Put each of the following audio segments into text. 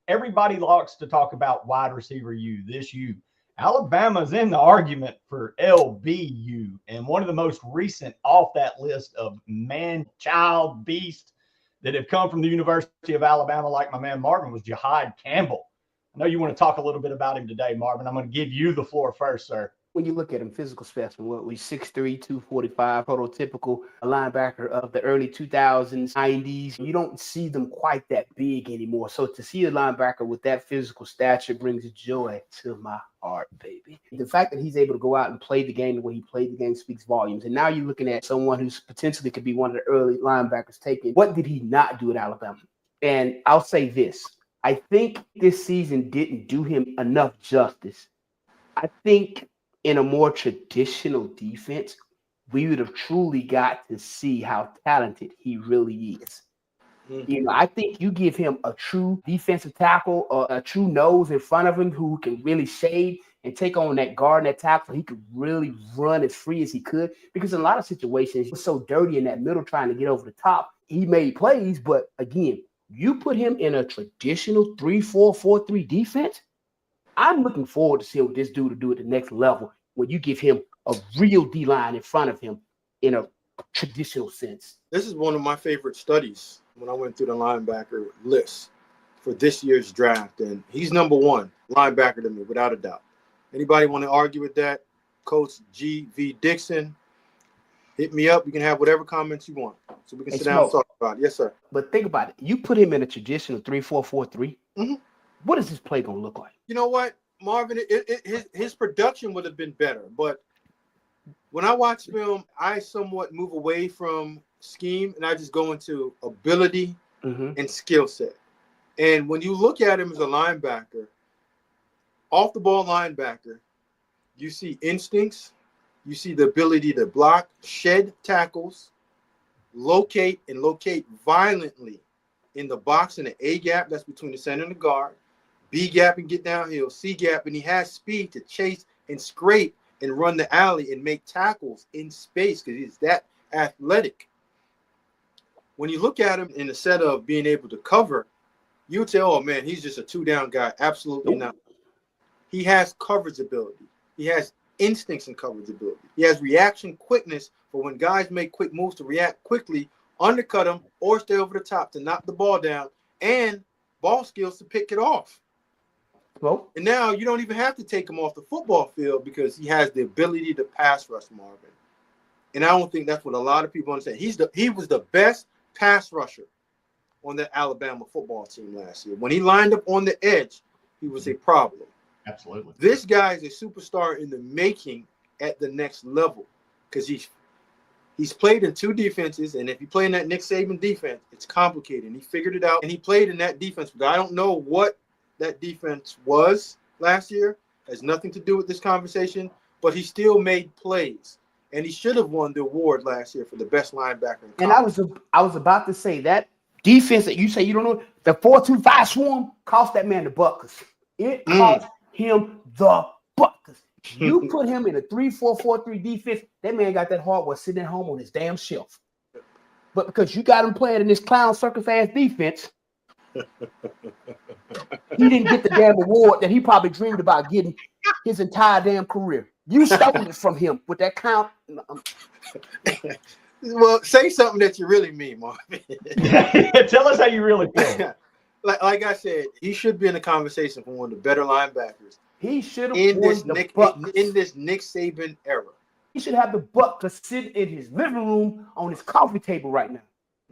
everybody likes to talk about wide receiver U, this U. Alabama's in the argument for LBU, and one of the most recent off that list of man, child, beast that have come from the University of Alabama, like my man Marvin, was Jihaad Campbell. I know you want to talk a little bit about him today, Marvin. I'm going to give you the floor first, sir. When you look at him, physical specimen, what we 6'3", 245, prototypical linebacker of the early 2000s, 90s. You don't see them quite that big anymore. So to see a linebacker with that physical stature brings joy to my heart, baby. The fact that he's able to go out and play the game the way he played the game speaks volumes. And now you're looking at someone who's potentially could be one of the early linebackers taken. What did he not do at Alabama? And I'll say this. I think this season didn't do him enough justice. I think in a more traditional defense, we would have truly got to see how talented he really is. Mm-hmm. You know, I think you give him a true defensive tackle or a true nose in front of him who can really shade and take on that guard and that tackle. He could really run as free as he could, because in a lot of situations, he was so dirty in that middle trying to get over the top. He made plays, but again, you put him in a traditional 3-4-4-3 defense, I'm looking forward to seeing what this dude will do at the next level when you give him a real D-line in front of him in a traditional sense. This is one of my favorite studies when I went through the linebacker list for this year's draft, and he's number one linebacker to me, without a doubt. Anybody want to argue with that? Coach G.V. Dixon, hit me up. You can have whatever comments you want, so we can sit down and talk about it. Yes, sir. But think about it. You put him in a traditional 3-4-4-3. Mm-hmm. What is this play going to look like? You know what, Marvin? His production would have been better. But when I watch film, I somewhat move away from scheme, and I just go into ability and skill set. And when you look at him as a linebacker, off-the-ball linebacker, you see instincts. You see the ability to block, shed tackles, locate violently in the box in the A gap, that's between the center and the guard, B gap and get downhill, C gap, and he has speed to chase and scrape and run the alley and make tackles in space because he's that athletic. When you look at him in the set of being able to cover, you would say, oh, man, he's just a two-down guy. Absolutely not. He has coverage ability. He has instincts and coverage ability. He has reaction quickness for when guys make quick moves to react quickly, undercut him, or stay over the top to knock the ball down, and ball skills to pick it off. Well, and now you don't even have to take him off the football field because he has the ability to pass rush, Marvin. And I don't think that's what a lot of people understand. He was the best pass rusher on the Alabama football team last year. When he lined up on the edge, he was a problem. Absolutely. This guy is a superstar in the making at the next level because he's played in two defenses, and if you play in that Nick Saban defense, it's complicated. And he figured it out, and he played in that defense. But I don't know what that defense was last year. It has nothing to do with this conversation, but he still made plays, and he should have won the award last year for the best linebacker in college. And I was about to say that defense that you say you don't know, the 4-2-5 swarm cost that man the buckets. It cost him the buckets. You put him in a 3-4-4-3 defense, that man got that hardware sitting at home on his damn shelf. But because you got him playing in this clown circus ass defense, he didn't get the damn award that he probably dreamed about getting his entire damn career. You stole it from him with that clown. Well, say something that you really mean, Marvin. Tell us how you really feel. Like I said, he should be in the conversation for one of the better linebackers. He should have in this Nick Saban era. He should have the buck to sit in his living room on his coffee table right now.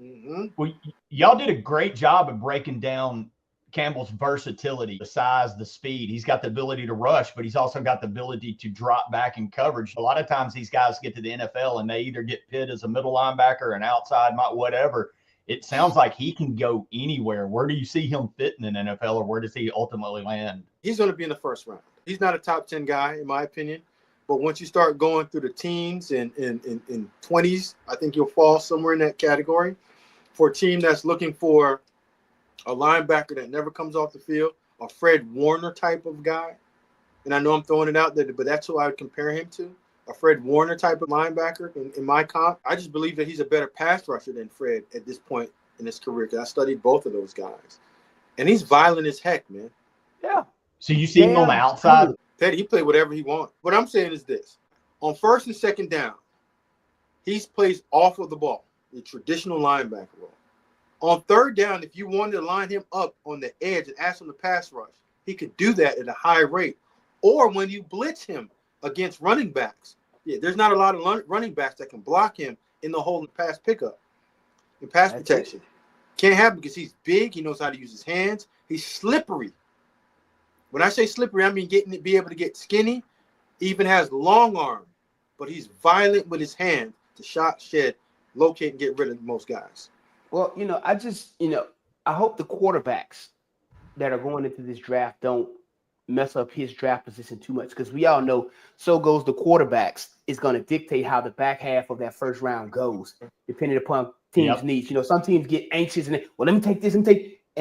Mm-hmm. Well, y'all did a great job of breaking down Campbell's versatility, the size, the speed. He's got the ability to rush, but he's also got the ability to drop back in coverage. A lot of times these guys get to the NFL and they either get pit as a middle linebacker, an outside, whatever. It sounds like he can go anywhere. Where do you see him fitting in NFL, or where does he ultimately land? He's going to be in the first round. He's not a top 10 guy, in my opinion. But once you start going through the teens and 20s, I think you'll fall somewhere in that category. For a team that's looking for a linebacker that never comes off the field, a Fred Warner type of guy. And I know I'm throwing it out there, but that's who I would compare him to. A Fred Warner type of linebacker in my comp. I just believe that he's a better pass rusher than Fred at this point in his career because I studied both of those guys. And he's violent as heck, man. Yeah. So you see him on the outside? Pettey, he play whatever he wants. What I'm saying is this. On first and second down, he's plays off of the ball, the traditional linebacker role. On third down, if you wanted to line him up on the edge and ask him to pass rush, he could do that at a high rate. Or when you blitz him against running backs, there's not a lot of running backs that can block him in the hole and pass pickup and pass protection. Can't happen because he's big. He knows how to use his hands. He's slippery. When I say slippery, I mean be able to get skinny. He even has long arm, but he's violent with his hand to shot, shed, locate, and get rid of most guys. Well, I hope the quarterbacks that are going into this draft don't mess up his draft position too much, because we all know so goes the quarterbacks is going to dictate how the back half of that first round goes, depending upon teams' needs. Some teams get anxious and let me take this and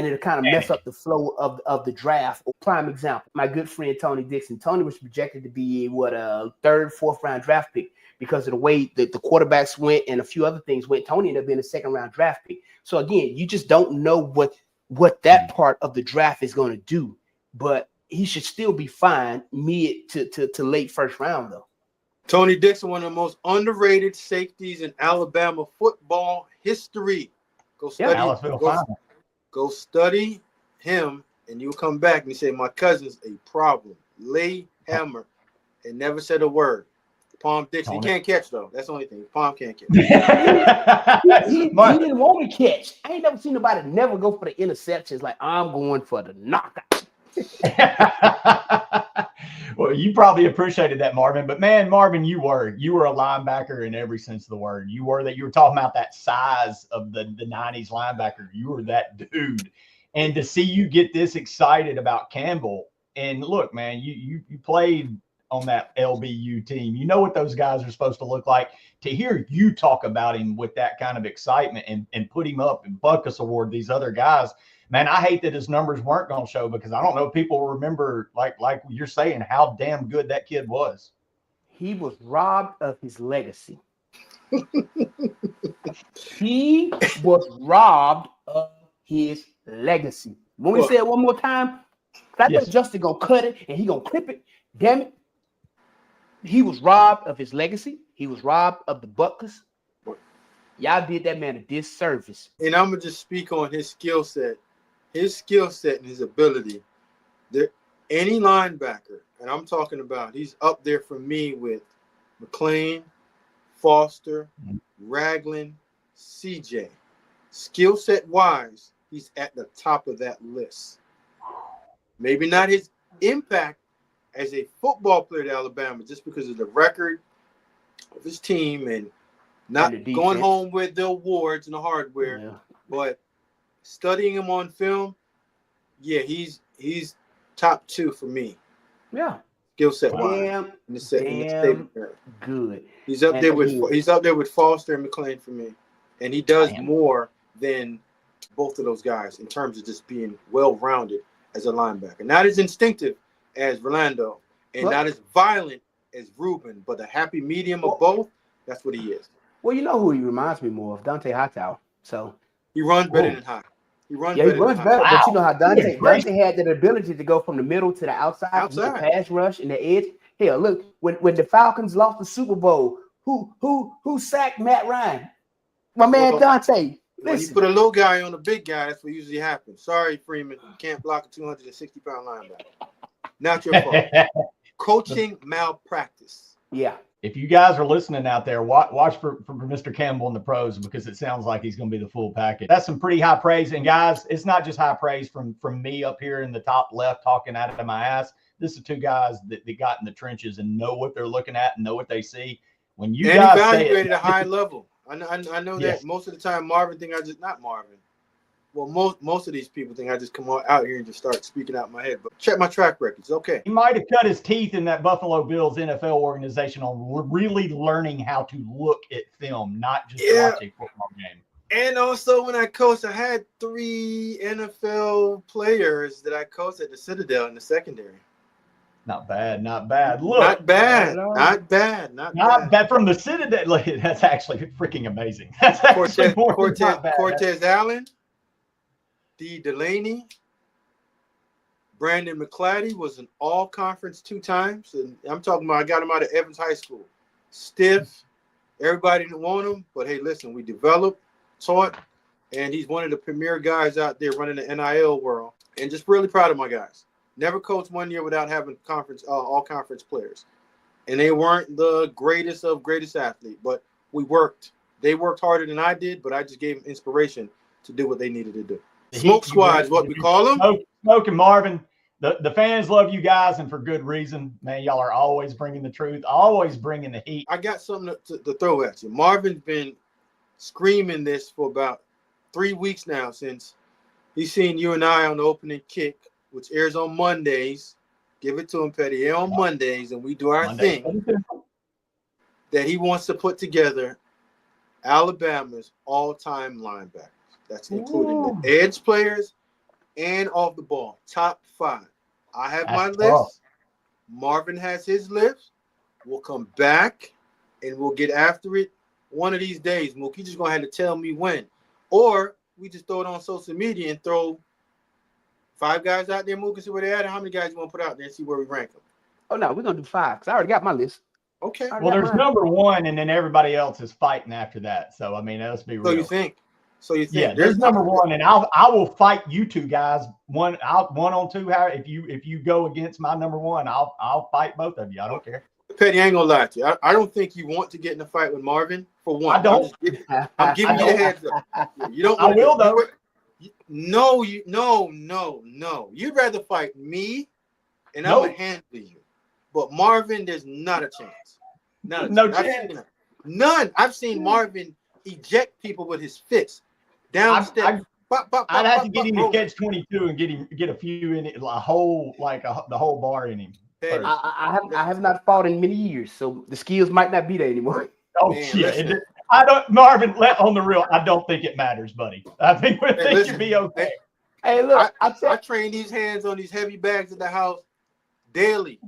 it'll kind of mess up the flow of the draft. Prime example, my good friend Tony Dixon. Tony was projected to be a third, fourth round draft pick because of the way that the quarterbacks went and a few other things went. Tony ended up being a second round draft pick. So again, you just don't know what that part of the draft is going to do, but he should still be fine mid to late first round though. Tony Dixon, one of the most underrated safeties in Alabama football history. Go study him, and you'll come back and you say, my cousin's a problem. Lay hammer and never said a word. Palm Dixon. He can't catch, though. That's the only thing. Palm can't catch. he didn't want to catch. I ain't never seen nobody never go for the interceptions like I'm going for the knockout. Well, you probably appreciated that, Marvin. But man, Marvin, you were a linebacker in every sense of the word. You were talking about that size of the 90s linebacker. You were that dude. And to see you get this excited about Campbell, and look, man, you played on that LBU team. You know what those guys are supposed to look like. To hear you talk about him with that kind of excitement and put him up and Buckus Award these other guys, man, I hate that his numbers weren't going to show, because I don't know if people remember, like you're saying, how damn good that kid was. He was robbed of his legacy. He was robbed of his legacy. When we say it one more time, I think Justin going to cut it and he going to clip it. Damn it. He was robbed of his legacy. He was robbed of the Buckus. Y'all did that man a disservice. And I'm going to just speak on his skill set. His skill set and his ability. Any linebacker, and I'm talking about, he's up there for me with McClain, Foster, Ragland, CJ. Skill set wise, he's at the top of that list. Maybe not his impact as a football player to Alabama, just because of the record of his team and not going home with the awards and the hardware, but studying him on film, he's top 2 for me. Yeah, skill set wise. Good. He's up there with Foster and McClain for me, and he does more than both of those guys in terms of just being well-rounded as a linebacker. Not as instinctive as Rolando, and not as violent as Reuben, but a happy medium of both. That's what he is. Well, you know who he reminds me more of? Dont'a Hightower. So he runs better than High. He runs better. Wow. But you know how Dont'a had that ability to go from the middle to the outside. With the pass rush and the edge. Hell, look, when the Falcons lost the Super Bowl, who sacked Matt Ryan? My man Dont'a. When you put a little guy on a big guy, that's what usually happens. Sorry, Freeman, you can't block a 260-pound linebacker. Not your fault. Coaching malpractice. Yeah. If you guys are listening out there, watch for Mr. Campbell in the pros, because it sounds like he's going to be the full package. That's some pretty high praise. And guys, it's not just high praise from me up here in the top left talking out of my ass. This is 2 guys that got in the trenches and know what they're looking at and know what they see. When you guys evaluated at a high level. I know that most of the time Marvin think not Marvin. Well, most of these people think I just come out here and just start speaking out my head. But check my track record. It's okay. He might have cut his teeth in that Buffalo Bills NFL organization on really learning how to look at film, not just watch a football game. And also when I coached, I had 3 NFL players that I coached at the Citadel in the secondary. Not bad. Look, not bad from the Citadel. Look, that's actually freaking amazing. That's actually Cortez Allen, D. Delaney, Brandon McClatty was an all-conference 2 times. And I'm talking about I got him out of Evans High School. Stiff. Everybody didn't want him. But, hey, listen, we developed, taught, and he's one of the premier guys out there running the NIL world. And just really proud of my guys. Never coached 1 year without having all-conference players. And they weren't the greatest of greatest athletes, but we worked. They worked harder than I did, but I just gave them inspiration to do what they needed to do. Smoke squad is what we call them. Smoke and Marvin. The fans love you guys, and for good reason. Man, y'all are always bringing the truth, always bringing the heat. I got something to throw at you. Marvin's been screaming this for about 3 weeks now since he's seen you and I on the opening kick, which airs on Mondays. Give it to him, Pettey. Air on Mondays, and we do our thing. That he wants to put together Alabama's all-time linebackers. That's including the edge players and off the ball. Top 5. I have my list. Marvin has his list. We'll come back and we'll get after it one of these days. Mook, you just gonna have to tell me when. Or we just throw it on social media and throw 5 guys out there, Mook, and see where they're at, and how many guys you want to put out there and see where we rank them. Oh, no, we're going to do 5 because I already got my list. Okay. Well, there's number 1, and then everybody else is fighting after that. So, I mean, let's be real. So you think? Yeah, there's number 1, and I will fight you 2 guys one on 2. If you go against my number 1, I'll fight both of you. I don't care. Pettey, I ain't gonna lie to you. I don't think you want to get in a fight with Marvin. For one, I don't. I'm giving you the heads up. You don't. I will though. No. You'd rather fight me, and I'm gonna handle you. But Marvin, there's not a chance. No chance. None. I've seen Marvin eject people with his fist down the steps. I'd have to get him to catch 22 and get a few in it, the whole bar in him. I have not fought in many years, so the skills might not be there anymore. Oh shit! I don't, Marvin. On the real, I don't think it matters, buddy. I think you'll be okay. Hey, look, I train these hands on these heavy bags at the house daily.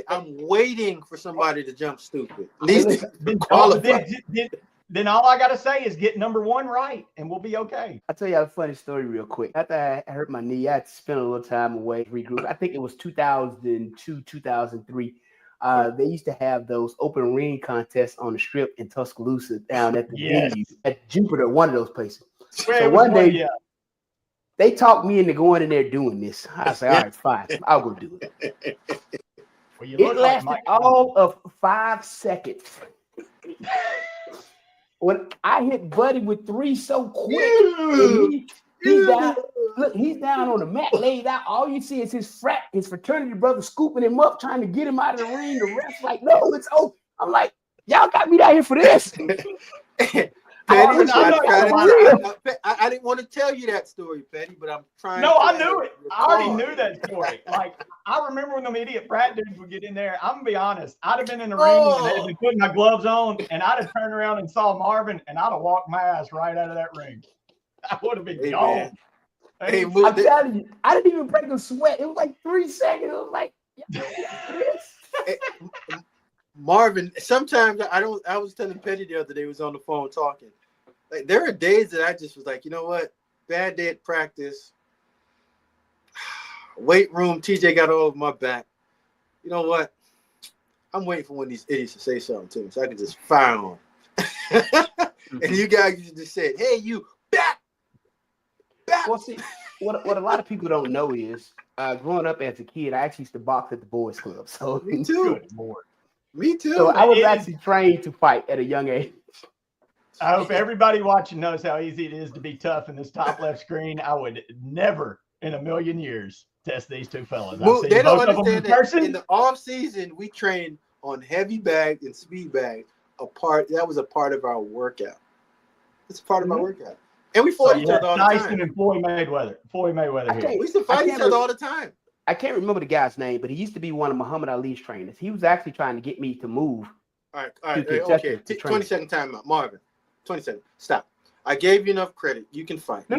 I'm waiting for somebody to jump stupid. Then all I gotta say is get number 1 right, and we'll be okay. I'll tell you a funny story real quick. After I hurt my knee, I had to spend a little time away, regroup. I think it was 2002, 2003. They used to have those open ring contests on the strip in Tuscaloosa down at the venue at Jupiter, one of those places. So one day, they talked me into going in there doing this. I said, all right, fine, I'll go do it. Well, it lasted all of 5 seconds. When I hit Buddy with 3 so quick, he's down. Look, he's down on the mat, laid out. All you see is his fraternity brother scooping him up, trying to get him out of the ring. The ref's like, no, it's over. I'm like, y'all got me down here for this. I didn't want to tell you that story, Pettey, but I'm trying. No, I knew it. I already knew that story. Like, I remember when them idiot frat dudes would get in there. I'm gonna be honest. I'd have been in the ring and they'd been putting my gloves on, and I'd have turned around and saw Marvin, and I'd have walked my ass right out of that ring. I would have been gone. Hey, I'm telling you, I didn't even break a sweat. It was like 3 seconds. It was like, hey, Marvin, sometimes I was telling Pettey the other day, he was on the phone talking. Like, there are days that I just was like, you know what? Bad day at practice. Weight room, TJ got all over my back. You know what? I'm waiting for one of these idiots to say something to me so I can just fire on. And you guys just said, hey, you back. Well, see, what a lot of people don't know is growing up as a kid, I actually used to box at the boys' club. So me too. Me too. So I was actually trained to fight at a young age. I hope everybody watching knows how easy it is to be tough in this top left screen. I would never in a million years test these 2 fellas. Well, they don't understand that in the off season we trained on heavy bag and speed bag. That was a part of our workout. It's a part of our workout. And we fought each other all the time. Tyson and Floyd Mayweather here. We used to fight each other all the time. I can't remember the guy's name, but he used to be one of Muhammad Ali's trainers. He was actually trying to get me to move. All right, okay. 20-second timeout, Marvin. 20 seconds. Stop. I gave you enough credit. You can fight. No.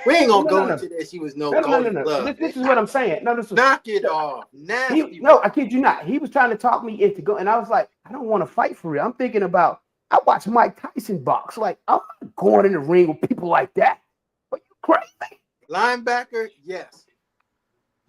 We ain't gonna go into this. He was no. This is what I'm saying. Knock it off. Nasty. I kid you not. He was trying to talk me into go, and I was like, I don't want to fight for real. I'm thinking about. I watched Mike Tyson box. Like, I'm not going in the ring with people like that. Are you crazy? Linebacker, yes.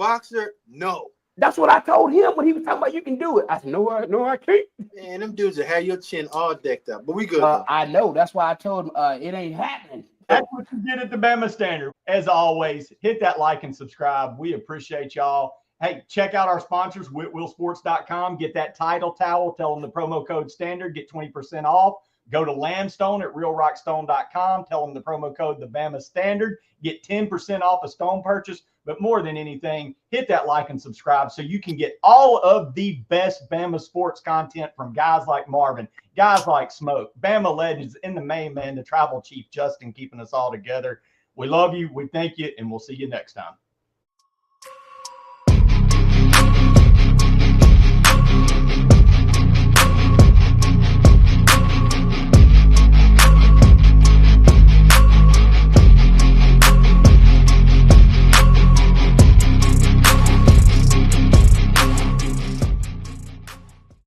boxer? No. That's what I told him when he was talking about you can do it. I said, no, I can't. Man, them dudes will have your chin all decked up. But we good. I know. That's why I told him it ain't happening. That's what you get at the Bama Standard. As always, hit that like and subscribe. We appreciate y'all. Hey, check out our sponsors, whitwillsports.com. Get that title towel. Tell them the promo code STANDARD. Get 20% off. Go to Lamstone at realrockstone.com. Tell them the promo code the Bama Standard. Get 10% off a stone purchase. But more than anything, hit that like and subscribe so you can get all of the best Bama sports content from guys like Marvin, guys like Smoke, Bama legends, in the main man, the tribal chief, Justin, keeping us all together. We love you. We thank you. And we'll see you next time.